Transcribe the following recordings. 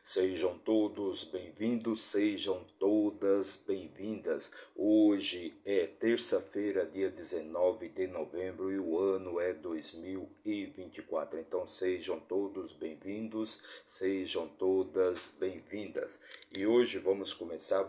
Sejam todos bem-vindos, sejam todas bem-vindas. Hoje é terça-feira, dia 19 de novembro e o ano é 2024. Então sejam todos bem-vindos, sejam todas bem-vindas. E hoje vamos começar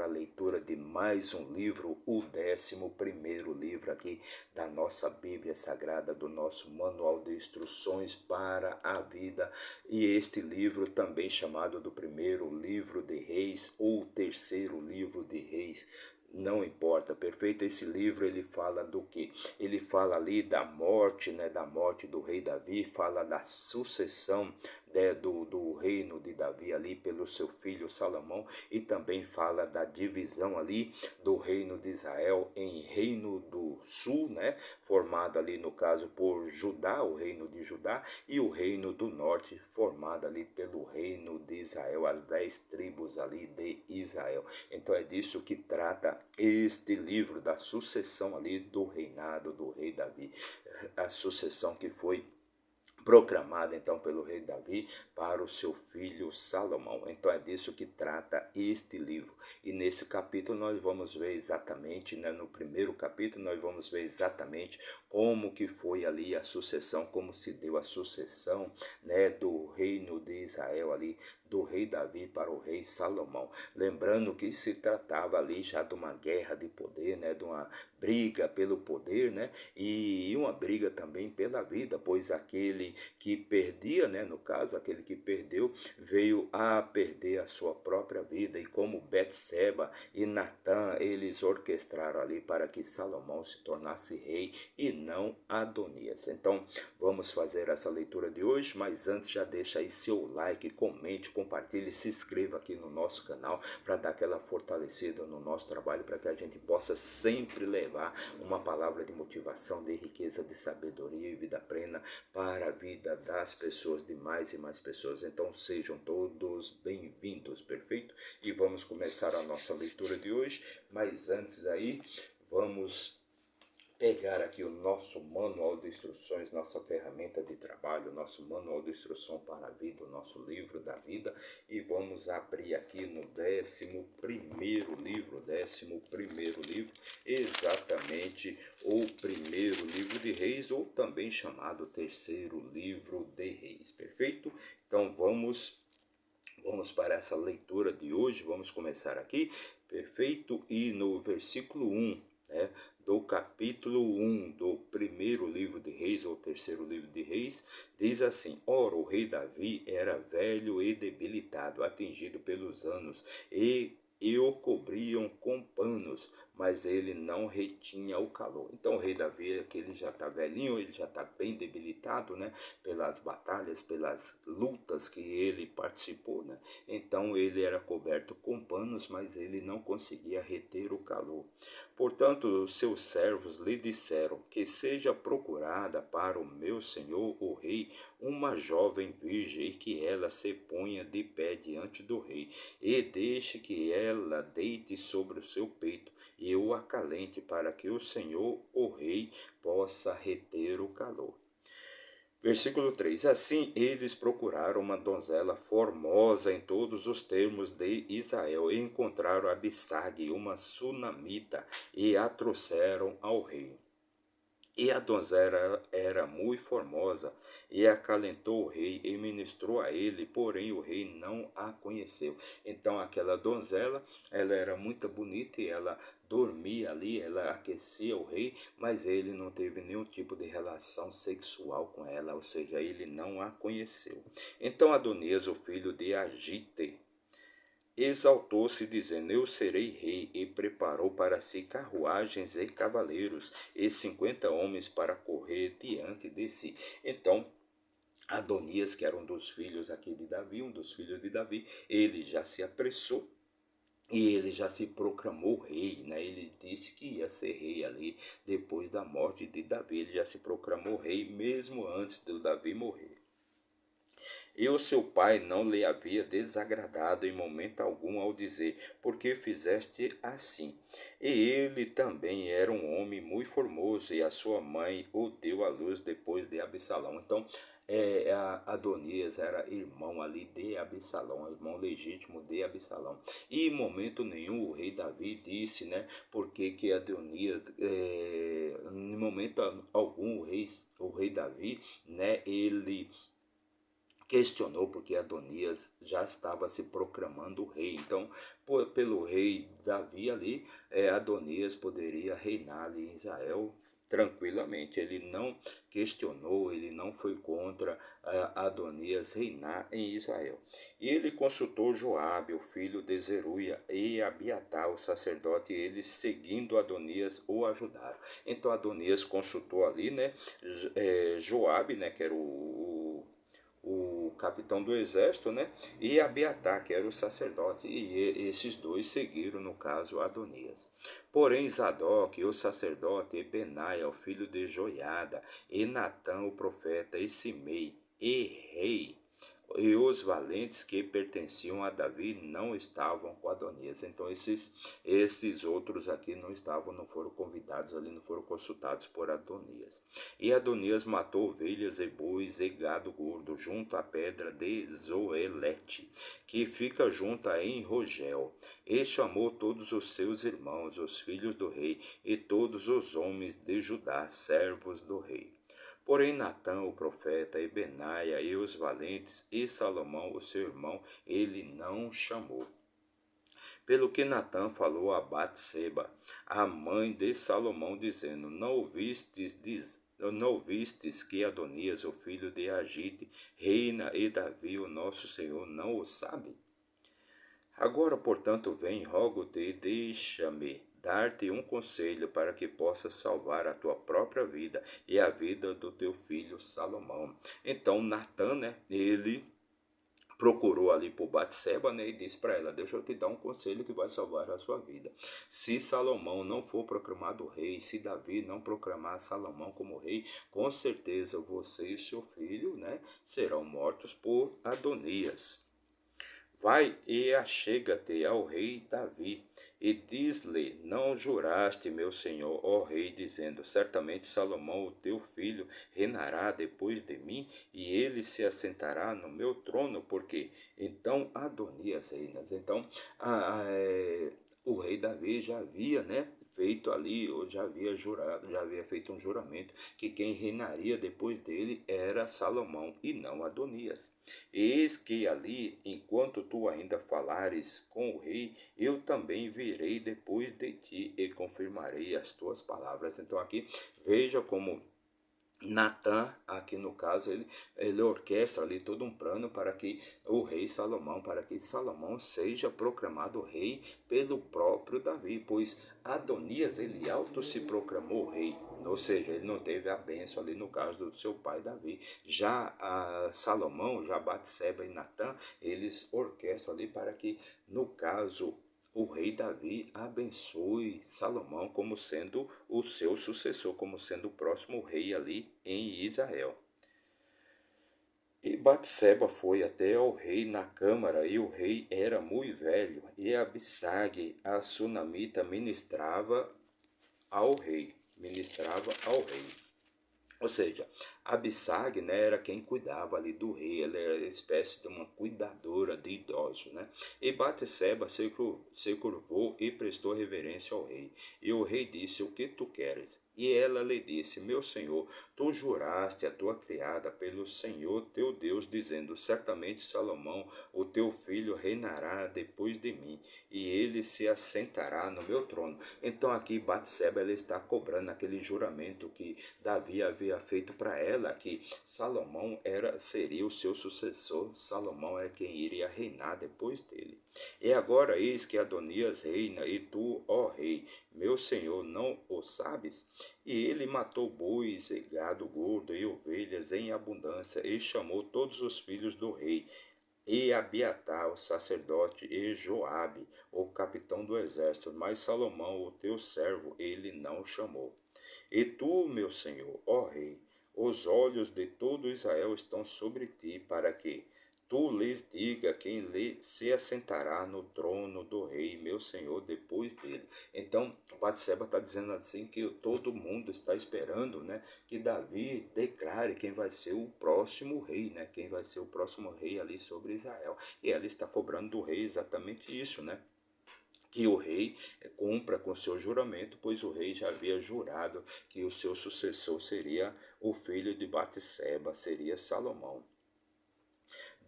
a leitura de mais um livro, o 11º livro aqui da nossa Bíblia Sagrada, do nosso Manual de Instruções para a Vida. E este livro também chamado do primeiro livro de Reis ou terceiro livro de Reis, não importa, perfeito. Esse livro ele fala do que? Ele fala ali da morte, né, da morte do rei Davi, fala da sucessão, né, do reino de Davi ali pelo seu filho Salomão, e também fala da divisão ali do reino de Israel em reino do sul, né, formado ali no caso por Judá, o reino de Judá, e o reino do norte, formado ali pelo reino de Israel, as 10 tribos ali de Israel. Então é disso que trata este livro, da sucessão ali do reinado do rei Davi, a sucessão que foi proclamada então pelo rei Davi para o seu filho Salomão. Então é disso que trata este livro. E nesse capítulo nós vamos ver exatamente, né, no primeiro capítulo nós vamos ver exatamente como que foi ali a sucessão, como se deu a sucessão, né, do reino de Israel ali, do rei Davi para o rei Salomão. Lembrando que se tratava ali já de uma guerra de poder, né, de uma briga pelo poder, né, e uma briga também pela vida, pois aquele que perdia, né, no caso, aquele que perdeu, veio a perder a sua própria vida. E como Betseba e Natã, eles orquestraram ali para que Salomão se tornasse rei e não Adonias. Então, vamos fazer essa leitura de hoje, mas antes já deixa aí seu like, comente, compartilhe, se inscreva aqui no nosso canal para dar aquela fortalecida no nosso trabalho, para que a gente possa sempre levar uma palavra de motivação, de riqueza, de sabedoria e vida plena para a vida das pessoas, de mais e mais pessoas. Então sejam todos bem-vindos, perfeito? E vamos começar a nossa leitura de hoje, mas antes aí, vamos pegar aqui o nosso manual de instruções, nossa ferramenta de trabalho, nosso manual de instrução para a vida, o nosso livro da vida, e vamos abrir aqui no 11º livro, exatamente o primeiro livro de Reis, ou também chamado terceiro livro de Reis, perfeito? Então vamos para essa leitura de hoje, vamos começar aqui, perfeito? E no versículo 1, né, do capítulo 1 do primeiro livro de Reis, ou terceiro livro de Reis, diz assim: Ora, o rei Davi era velho e debilitado, atingido pelos anos, e o cobriam com panos, mas ele não retinha o calor. Então o rei Davi, que ele já está velhinho, ele já está bem debilitado, né, pelas batalhas, pelas lutas que ele participou, né? Então ele era coberto com panos, mas ele não conseguia reter o calor. Portanto, seus servos lhe disseram que seja procurada para o meu senhor o rei uma jovem virgem, e que ela se ponha de pé diante do rei, e deixe que ela deite sobre o seu peito e o acalente, para que o senhor o rei possa reter o calor. Versículo 3: Assim eles procuraram uma donzela formosa em todos os termos de Israel, e encontraram Abissag, uma sunamita, e a trouxeram ao rei. E a donzela era muito formosa, e acalentou o rei e ministrou a ele, porém o rei não a conheceu. Então aquela donzela, ela era muito bonita, e ela dormia ali, ela aquecia o rei, mas ele não teve nenhum tipo de relação sexual com ela, ou seja, ele não a conheceu. Então Adonias, o filho de Agite, exaltou-se, dizendo: Eu serei rei, e preparou para si carruagens e cavaleiros, e 50 homens para correr diante de si. Então Adonias, que era um dos filhos aqui de Davi, ele já se apressou e ele já se proclamou rei, né? Ele disse que ia ser rei ali depois da morte de Davi. Ele já se proclamou rei mesmo antes de Davi morrer. E o seu pai não lhe havia desagradado em momento algum ao dizer: por que fizeste assim? E ele também era um homem muito formoso, e a sua mãe o deu à luz depois de Absalão. Então, Adonias era irmão ali de Absalão, irmão legítimo de Absalão. E em momento nenhum o rei Davi disse, né, porque que Adonias, em momento algum o rei Davi, né, ele questionou porque Adonias já estava se proclamando rei. Então, pelo rei Davi ali, Adonias poderia reinar ali em Israel tranquilamente. Ele não questionou, ele não foi contra Adonias reinar em Israel. E ele consultou Joabe, o filho de Zeruia, e Abiatar, o sacerdote, e eles, seguindo Adonias, o ajudaram. Então Adonias consultou ali, né, Joabe, né, que era o capitão do exército, né? E Abiatar, que era o sacerdote, e esses dois seguiram, no caso, Adonias. Porém, Zadok, o sacerdote, e Benaia, o filho de Joiada, e Natã, o profeta, e Simei, e rei, e os valentes que pertenciam a Davi não estavam com Adonias. Então esses outros aqui não estavam, não foram convidados ali, não foram consultados por Adonias. E Adonias matou ovelhas e bois e gado gordo junto à pedra de Zoelete, que fica junto a Enrogel, e chamou todos os seus irmãos, os filhos do rei, e todos os homens de Judá, servos do rei. Porém Natã, o profeta, e Benaia, e os valentes, e Salomão, o seu irmão, ele não chamou. Pelo que Natã falou a Batseba, a mãe de Salomão, dizendo: não ouvistes que Adonias, o filho de Agite, reina, e Davi, o nosso Senhor, não o sabe? Agora, portanto, vem, rogo-te, deixa-me dar-te um conselho para que possas salvar a tua própria vida e a vida do teu filho Salomão. Então, Natã, né, ele procurou ali por Batseba, né, e disse para ela: deixa eu te dar um conselho que vai salvar a sua vida. Se Salomão não for proclamado rei, se Davi não proclamar Salomão como rei, com certeza você e seu filho, né, serão mortos por Adonias. Vai e achega-te ao rei Davi, e diz-lhe: não juraste, meu senhor, ó rei, dizendo: certamente Salomão, o teu filho, reinará depois de mim, e ele se assentará no meu trono, porque então Adonias reinas. Então, o rei Davi já havia, né, feito ali, ou já havia jurado, já havia feito um juramento que quem reinaria depois dele era Salomão e não Adonias. Eis que ali, enquanto tu ainda falares com o rei, eu também virei depois de ti e confirmarei as tuas palavras. Então aqui veja como Natã, aqui no caso, ele orquestra ali todo um plano para que o rei Salomão, para que Salomão seja proclamado rei pelo próprio Davi, pois Adonias, ele auto se proclamou rei, ou seja, ele não teve a bênção ali no caso do seu pai Davi. Já Salomão, já Batseba e Natã, eles orquestram ali para que, no caso, o rei Davi abençoe Salomão como sendo o seu sucessor, como sendo o próximo rei ali em Israel. E Batseba foi até ao rei na câmara, e o rei era muito velho, e Abisag, a sunamita, ministrava ao rei. Ou seja, Abissag, né, era quem cuidava ali do rei, ela era uma espécie de uma cuidadora de idosos, né? E Batseba se curvou e prestou reverência ao rei. E o rei disse: o que tu queres? E ela lhe disse: meu senhor, tu juraste a tua criada pelo Senhor teu Deus, dizendo: certamente Salomão, o teu filho, reinará depois de mim, e ele se assentará no meu trono. Então aqui Batseba, ela está cobrando aquele juramento que Davi havia feito para ela, que Salomão seria o seu sucessor, Salomão é quem iria reinar depois dele. E agora eis que Adonias reina, e tu, ó rei, meu senhor, não o sabes? E ele matou bois e gado gordo e ovelhas em abundância, e chamou todos os filhos do rei, e Abiatar, o sacerdote, e Joabe, o capitão do exército, mas Salomão, o teu servo, ele não chamou. E tu, meu senhor, ó rei, os olhos de todo Israel estão sobre ti, para que tu lhes diga quem lhe se assentará no trono do rei, meu senhor, depois dele. Então, Batseba está dizendo assim que todo mundo está esperando, né, que Davi declare quem vai ser o próximo rei, né, quem vai ser o próximo rei ali sobre Israel. E ela está cobrando do rei exatamente isso, né, que o rei cumpra com seu juramento, pois o rei já havia jurado que o seu sucessor seria o filho de Batseba, seria Salomão.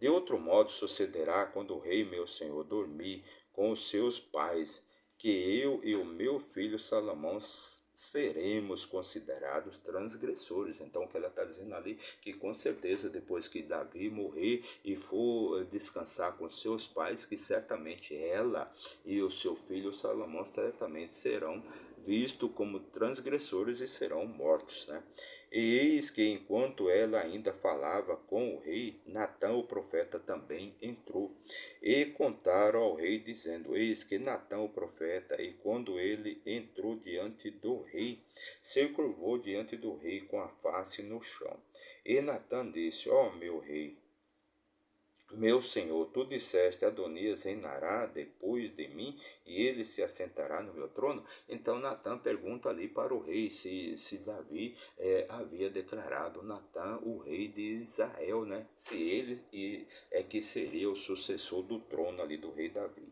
De outro modo sucederá quando o rei meu senhor dormir com os seus pais, que eu e o meu filho Salomão seremos considerados transgressores. Então, o que ela está dizendo ali, que com certeza depois que Davi morrer e for descansar com seus pais, que certamente ela e o seu filho Salomão certamente serão vistos como transgressores e serão mortos, né? E eis que, enquanto ela ainda falava com o rei, Natã, o profeta, também entrou. E contaram ao rei, dizendo: Eis que Natã, o profeta, e quando ele entrou diante do rei, se curvou diante do rei com a face no chão. E Natã disse: Ó meu rei, meu senhor, tu disseste, Adonias reinará depois de mim e ele se assentará no meu trono? Então Natã pergunta ali para o rei se Davi havia declarado Natã o rei de Israel, né? Se ele é que seria o sucessor do trono ali do rei Davi.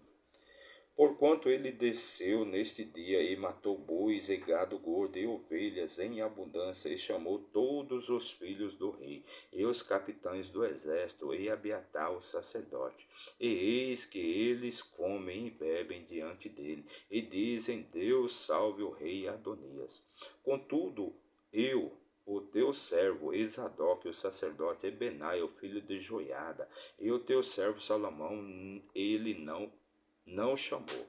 Porquanto ele desceu neste dia e matou bois e gado gordo e ovelhas em abundância, e chamou todos os filhos do rei, e os capitães do exército, e Abiatar o sacerdote. E eis que eles comem e bebem diante dele, e dizem: Deus salve o rei Adonias. Contudo, eu, o teu servo Esadoc, o sacerdote, Ebenai, o filho de Joiada, e o teu servo Salomão, ele não chamou.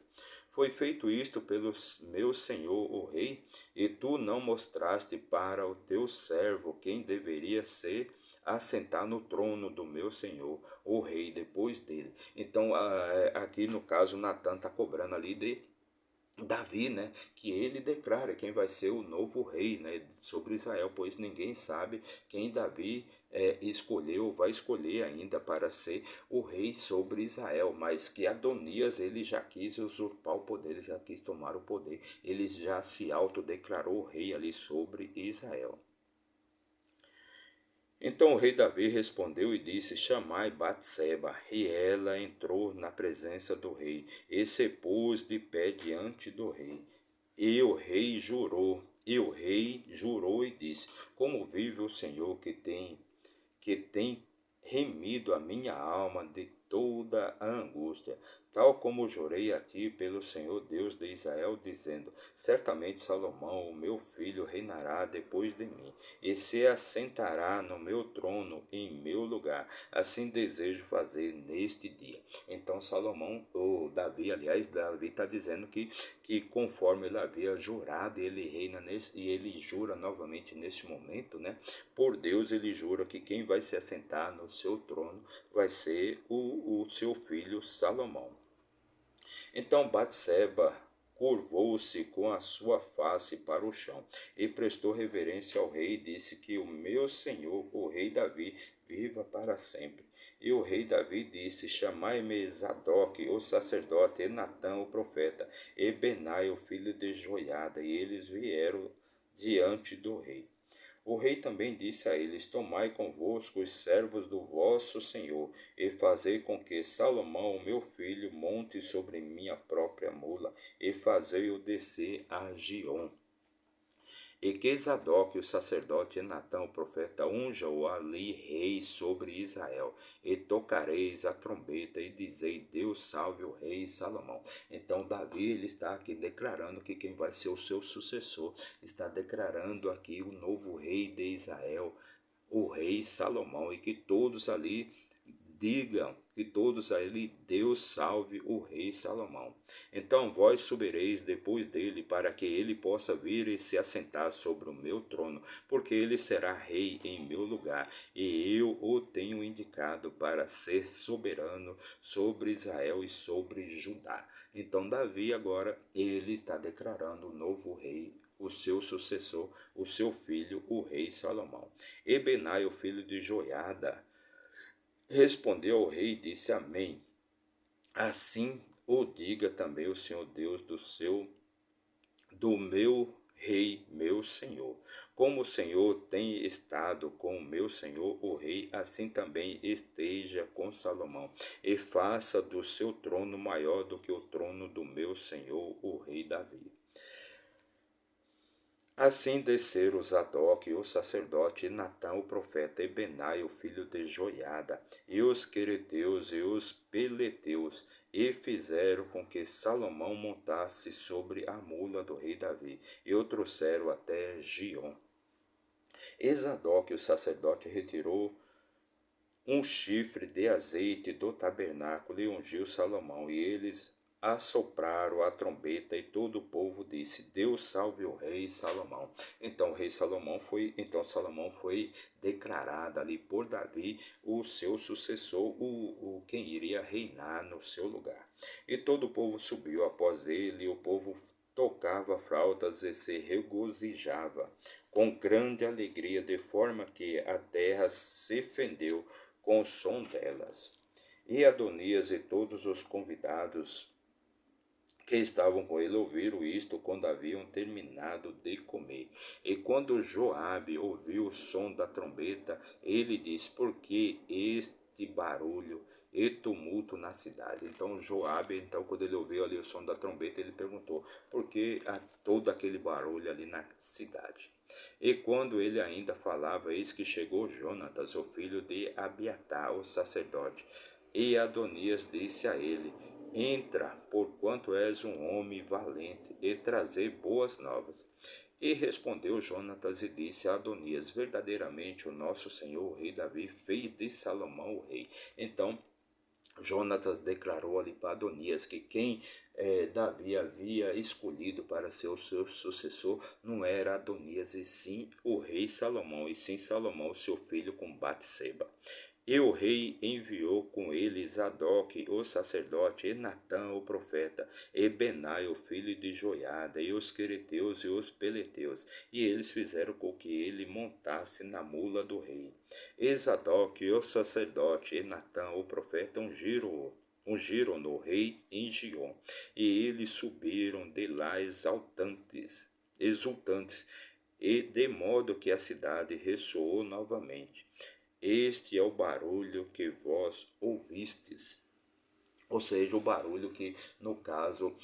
Foi feito isto pelo meu senhor o rei, e tu não mostraste para o teu servo quem deveria ser assentar no trono do meu senhor o rei depois dele. Então, aqui no caso, Natan está cobrando ali de Davi, né, que ele declara quem vai ser o novo rei, né, sobre Israel, pois ninguém sabe quem Davi escolheu, vai escolher ainda para ser o rei sobre Israel, mas que Adonias ele já quis usurpar o poder, ele já quis tomar o poder, ele já se autodeclarou rei ali sobre Israel. Então o rei Davi respondeu e disse: Chamai Batseba. E ela entrou na presença do rei, e se pôs de pé diante do rei. E o rei jurou e disse: Como vive o Senhor que tem remido a minha alma de toda a angústia, tal como jurei a ti pelo Senhor Deus de Israel, dizendo: Certamente Salomão, o meu filho, reinará depois de mim, e se assentará no meu trono em meu lugar. Assim desejo fazer neste dia. Então Salomão, ou Davi, aliás, Davi está dizendo que conforme ele havia jurado, ele reina nesse, e ele jura novamente neste momento, né? Por Deus, ele jura que quem vai se assentar no seu trono vai ser o seu filho Salomão. Então Batseba curvou-se com a sua face para o chão e prestou reverência ao rei e disse: Que o meu senhor, o rei Davi, viva para sempre. E o rei Davi disse: Chamai-me Zadok, o sacerdote, e Natã, o profeta, e Benai, o filho de Joiada. E eles vieram diante do rei. O rei também disse a eles: Tomai convosco os servos do vosso senhor, e fazei com que Salomão, meu filho, monte sobre minha própria mula, e fazei-o descer a Giom. E que Zadok, o sacerdote, e Natã, o profeta, unja-o ali rei sobre Israel. E tocareis a trombeta e dizei: Deus salve o rei Salomão. Então Davi ele está aqui declarando que quem vai ser o seu sucessor, está declarando aqui o novo rei de Israel, o rei Salomão, e que todos ali digam, que todos a ele: Deus salve o rei Salomão. Então vós subireis depois dele, para que ele possa vir e se assentar sobre o meu trono, porque ele será rei em meu lugar, e eu o tenho indicado para ser soberano sobre Israel e sobre Judá. Então Davi agora, ele está declarando o novo rei, o seu sucessor, o seu filho, o rei Salomão. E Benai, o filho de Joiada, Respondeu o rei e disse: Amém. Assim o diga também o Senhor Deus do meu rei, meu senhor. Como o Senhor tem estado com o meu senhor, o rei, assim também esteja com Salomão, e faça do seu trono maior do que o trono do meu senhor, o rei Davi. Assim desceram Zadok, o sacerdote, e Natã, o profeta, e Benai, o filho de Joiada, e os quereteus e os peleteus, e fizeram com que Salomão montasse sobre a mula do rei Davi, e o trouxeram até Gion. E Zadok, o sacerdote, retirou um chifre de azeite do tabernáculo e ungiu Salomão, e eles assopraram a trombeta, e todo o povo disse: Deus salve o rei Salomão. Então Salomão foi declarado ali por Davi o seu sucessor, o quem iria reinar no seu lugar. E todo o povo subiu após ele, e o povo tocava flautas e se regozijava com grande alegria, de forma que a terra se fendeu com o som delas. E Adonias e todos os convidados que estavam com ele ouviram isto quando haviam terminado de comer. E quando Joabe ouviu o som da trombeta, ele disse: Por que este barulho e tumulto na cidade? Então Joabe, quando ele ouviu ali o som da trombeta, ele perguntou: Por que há todo aquele barulho ali na cidade? E quando ele ainda falava, eis que chegou Jonatas, o filho de Abiatar, o sacerdote. E Adonias disse a ele: Entra, porquanto és um homem valente, e trazer boas novas. E respondeu Jonatas e disse a Adonias: Verdadeiramente o nosso senhor, o rei Davi, fez de Salomão o rei. Então Jonatas declarou ali para Adonias que quem Davi havia escolhido para ser o seu sucessor não era Adonias, e sim o rei Salomão, e sim Salomão, seu filho, com Batseba. E o rei enviou com ele Zadok, o sacerdote, e Natã, o profeta, e Benai, o filho de Joiada, e os quereteus e os peleteus, e eles fizeram com que ele montasse na mula do rei. E Zadok, o sacerdote, e Natã, o profeta, ungiram no rei em Gion, e eles subiram de lá exultantes, e de modo que a cidade ressoou novamente. Este é o barulho que vós ouvistes. Ou seja, o barulho que, no caso,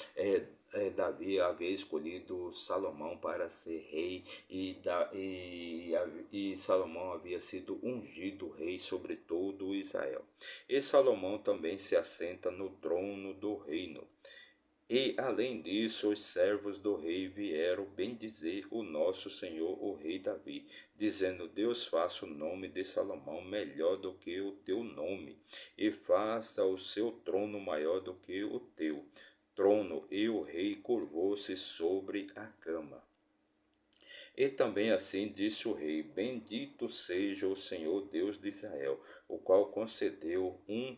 Davi havia escolhido Salomão para ser rei, e Salomão havia sido ungido rei sobre todo Israel. E Salomão também se assenta no trono do reino. E além disso, os servos do rei vieram bendizer o nosso senhor, o rei Davi, dizendo: Deus faça o nome de Salomão melhor do que o teu nome, e faça o seu trono maior do que o teu trono. E o rei curvou-se sobre a cama. E também assim disse o rei: Bendito seja o Senhor Deus de Israel, o qual concedeu um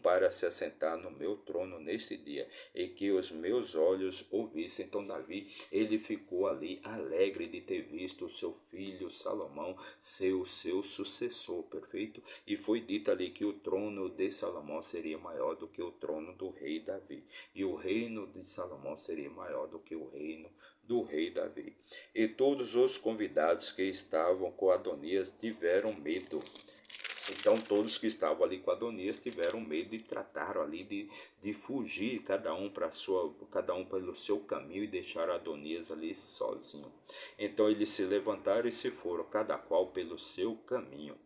para se assentar no meu trono neste dia, e que os meus olhos ouvissem. Então Davi, ele ficou ali alegre de ter visto o seu filho Salomão ser o seu sucessor, perfeito? E foi dito ali que o trono de Salomão seria maior do que o trono do rei Davi, e o reino de Salomão seria maior do que o reino do rei Davi. E todos os convidados que estavam com Adonias tiveram medo. Então todos que estavam ali com Adonias tiveram medo e trataram ali de fugir, cada um pelo seu caminho, e deixaram Adonias ali sozinho. Então eles se levantaram e se foram, cada qual pelo seu caminho.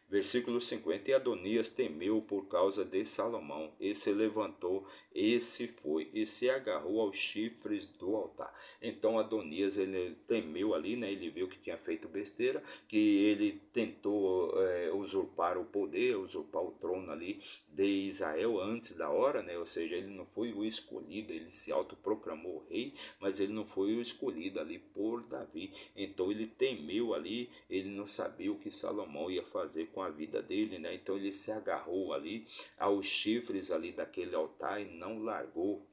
Versículo 50: E Adonias temeu por causa de Salomão, e se levantou, e se foi, e se agarrou aos chifres do altar. Então Adonias, ele temeu ali, né? Ele viu que tinha feito besteira, que ele tentou usurpar o poder, usurpar o trono ali de Israel antes da hora, né? Ou seja, ele não foi o escolhido, ele se autoproclamou rei, mas ele não foi o escolhido ali por Davi. Então ele temeu ali, ele não sabia o que Salomão ia fazer com a vida dele, né? Então ele se agarrou ali aos chifres ali daquele altar e não largou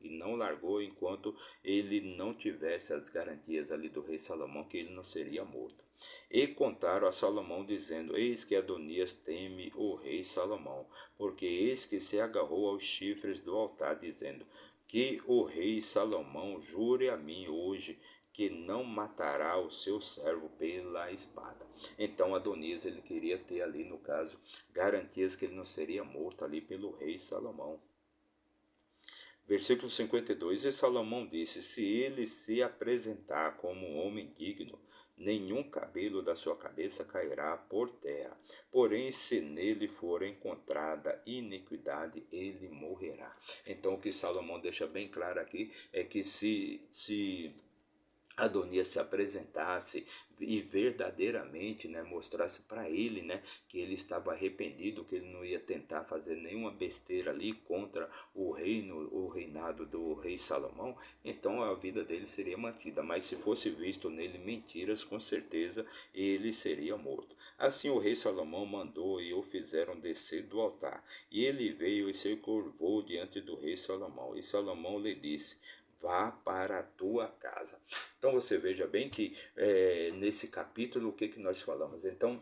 enquanto ele não tivesse as garantias ali do rei Salomão que ele não seria morto. E contaram a Salomão, dizendo: Eis que Adonias teme o rei Salomão, porque eis que se agarrou aos chifres do altar, dizendo: Que o rei Salomão jure a mim hoje que não matará o seu servo pela espada. Então Adonias, ele queria ter ali, no caso, garantias que ele não seria morto ali pelo rei Salomão. Versículo 52: E Salomão disse: Se ele se apresentar como um homem digno, nenhum cabelo da sua cabeça cairá por terra. Porém, se nele for encontrada iniquidade, ele morrerá. Então, o que Salomão deixa bem claro aqui é que se Adonias se apresentasse e verdadeiramente, né, mostrasse para ele, né, que ele estava arrependido, que ele não ia tentar fazer nenhuma besteira ali contra o reinado do rei Salomão, então a vida dele seria mantida. Mas se fosse visto nele mentiras, com certeza ele seria morto. Assim o rei Salomão mandou e o fizeram descer do altar. E ele veio e se curvou diante do rei Salomão. E Salomão lhe disse: Vá para a tua casa. Então você veja bem que nesse capítulo o que nós falamos. Então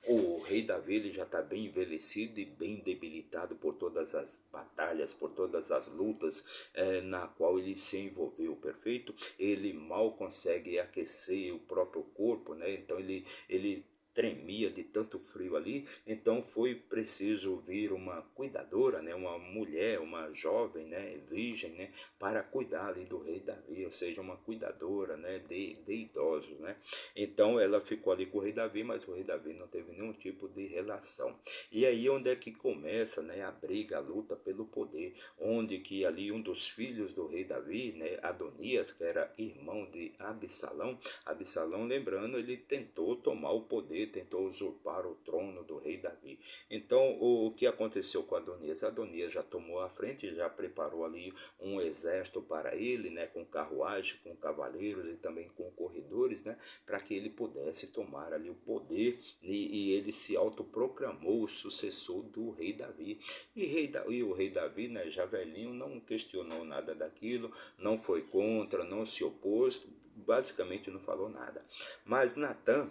o rei Davi, ele já está bem envelhecido e bem debilitado por todas as batalhas, por todas as lutas na qual ele se envolveu, perfeito? Ele mal consegue aquecer o próprio corpo, né? Então ele tremia de tanto frio ali, então foi preciso vir uma cuidadora, né, uma mulher, uma jovem, né, virgem, né, para cuidar ali do rei Davi, ou seja, uma cuidadora, né, de idosos, né. Então ela ficou ali com o rei Davi, mas o rei Davi não teve nenhum tipo de relação. E aí onde é que começa, né, a briga, a luta pelo poder, onde que ali um dos filhos do rei Davi, né, Adonias, que era irmão de Absalão, lembrando, ele tentou tomar o poder, tentou usurpar o trono do rei Davi. Então, o que aconteceu com Adonias? Adonias já tomou a frente, já preparou ali um exército para ele, né, com carruagem, com cavaleiros e também com corredores, né, para que ele pudesse tomar ali o poder e ele se autoproclamou o sucessor do rei Davi. E o rei Davi, né, já velhinho, não questionou nada daquilo, não foi contra, não se opôs, basicamente não falou nada. Mas Natã,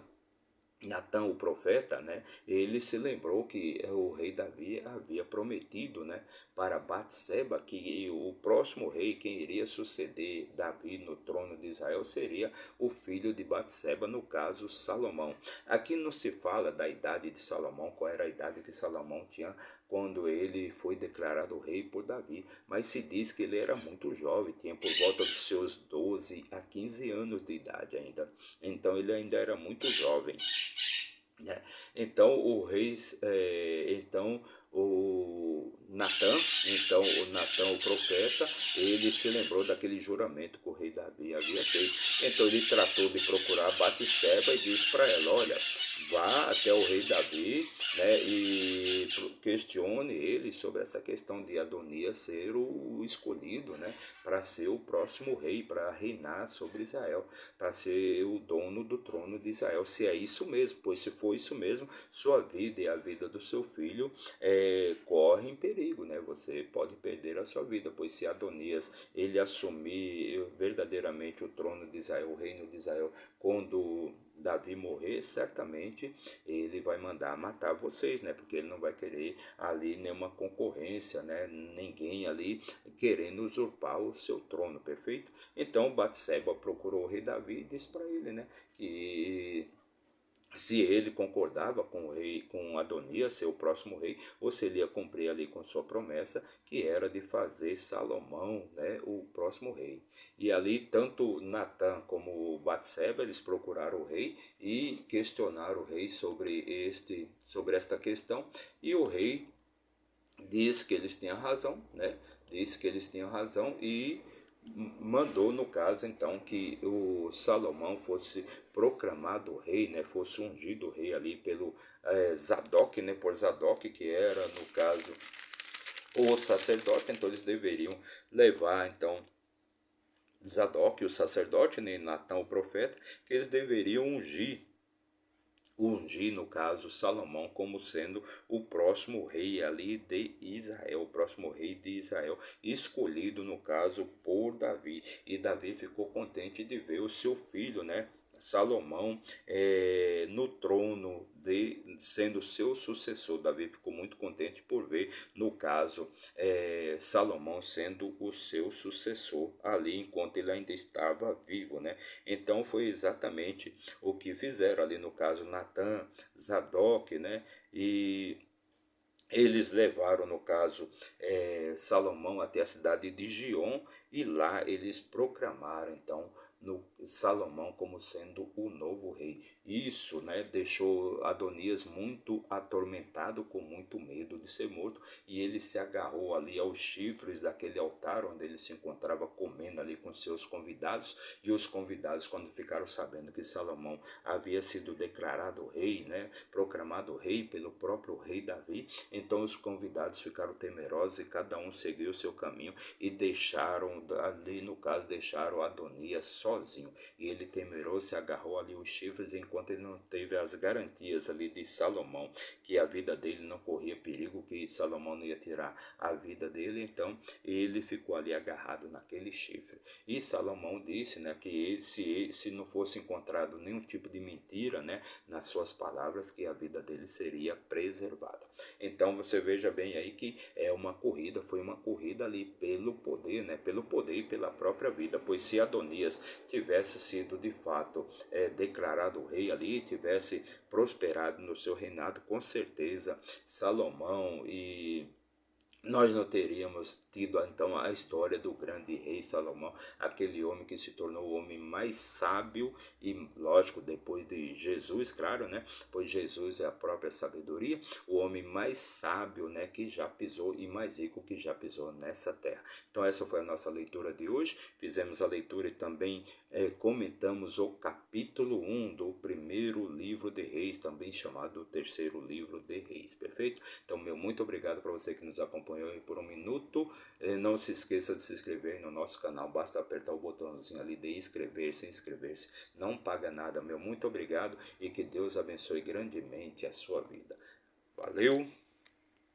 o profeta, né, ele se lembrou que o rei Davi havia prometido, né, para Batseba que o próximo rei, quem iria suceder Davi no trono de Israel, seria o filho de Batseba, no caso Salomão. Aqui não se fala da idade de Salomão, qual era a idade que Salomão tinha quando ele foi declarado rei por Davi, mas se diz que ele era muito jovem, tinha por volta dos seus 12 a 15 anos de idade ainda. Então ele ainda era muito jovem, né? Então o rei, então o Natã, o profeta, ele se lembrou daquele juramento que o rei Davi havia feito. Então ele tratou de procurar Batseba e disse para ela: olha, vá até o rei Davi, né, e questione ele sobre essa questão de Adonias ser o escolhido, né, para ser o próximo rei, para reinar sobre Israel, para ser o dono do trono de Israel. Se é isso mesmo, pois se for isso mesmo, sua vida e a vida do seu filho corre em perigo, né? Você pode perder a sua vida, pois se Adonias ele assumir verdadeiramente o trono de Israel, o reino de Israel, quando Davi morrer, certamente ele vai mandar matar vocês, né? Porque ele não vai querer ali nenhuma concorrência, né? Ninguém ali querendo usurpar o seu trono, perfeito? Então Batseba procurou o rei Davi e disse para ele, né, que se ele concordava com o rei, com Adonias ser o próximo rei, ou se ele ia cumprir ali com sua promessa, que era de fazer Salomão, né, o próximo rei. E ali tanto Natã como Batseba, eles procuraram o rei e questionaram o rei sobre esta questão, e o rei diz que eles tinham razão, né? Diz que eles tinham razão e mandou, no caso, então, que o Salomão fosse proclamado rei, né? Fosse ungido rei ali pelo Zadok, né? Por Zadok, que era, no caso, o sacerdote. Então eles deveriam levar, então, Zadok, o sacerdote, né? Natã, o profeta, que eles deveriam ungir, no caso, Salomão como sendo o próximo rei ali de Israel, o próximo rei de Israel, escolhido, no caso, por Davi. E Davi ficou contente de ver o seu filho, né, Salomão no trono, sendo seu sucessor. Davi ficou muito contente por ver, no caso, Salomão sendo o seu sucessor ali enquanto ele ainda estava vivo, né? Então foi exatamente o que fizeram ali, no caso, Natã, Zadok, né? E eles levaram, no caso, Salomão até a cidade de Gion, e lá eles proclamaram, então, no Salomão como sendo o novo rei. Isso, né, deixou Adonias muito atormentado, com muito medo de ser morto, e ele se agarrou ali aos chifres daquele altar onde ele se encontrava comendo ali com seus convidados. E os convidados, quando ficaram sabendo que Salomão havia sido declarado rei, né, proclamado rei pelo próprio rei Davi, então os convidados ficaram temerosos e cada um seguiu o seu caminho, e deixaram ali, no caso, deixaram Adonias sozinho. E ele temeroso se agarrou ali os chifres, enquanto ele não teve as garantias ali de Salomão, que a vida dele não corria perigo, que Salomão não ia tirar a vida dele. Então ele ficou ali agarrado naquele chifre. E Salomão disse, né, que se não fosse encontrado nenhum tipo de mentira, né, nas suas palavras, que a vida dele seria preservada. Então você veja bem aí que foi uma corrida ali pelo poder, né? Pelo poder e pela própria vida, pois se Adonias tivesse sido de fato declarado rei ali, tivesse prosperado no seu reinado, com certeza Salomão e nós não teríamos tido então a história do grande rei Salomão, aquele homem que se tornou o homem mais sábio, e lógico, depois de Jesus, claro, né? Pois Jesus é a própria sabedoria, o homem mais sábio, né, que já pisou, e mais rico que já pisou nessa terra. Então essa foi a nossa leitura de hoje. Fizemos a leitura e também comentamos o capítulo 1 do primeiro livro de Reis, também chamado o terceiro livro de Reis, perfeito? Então, meu muito obrigado para você que nos acompanhou aí por um minuto. Não se esqueça de se inscrever no nosso canal, basta apertar o botãozinho ali de inscrever-se, inscrever-se, não paga nada. Meu muito obrigado, e que Deus abençoe grandemente a sua vida. Valeu!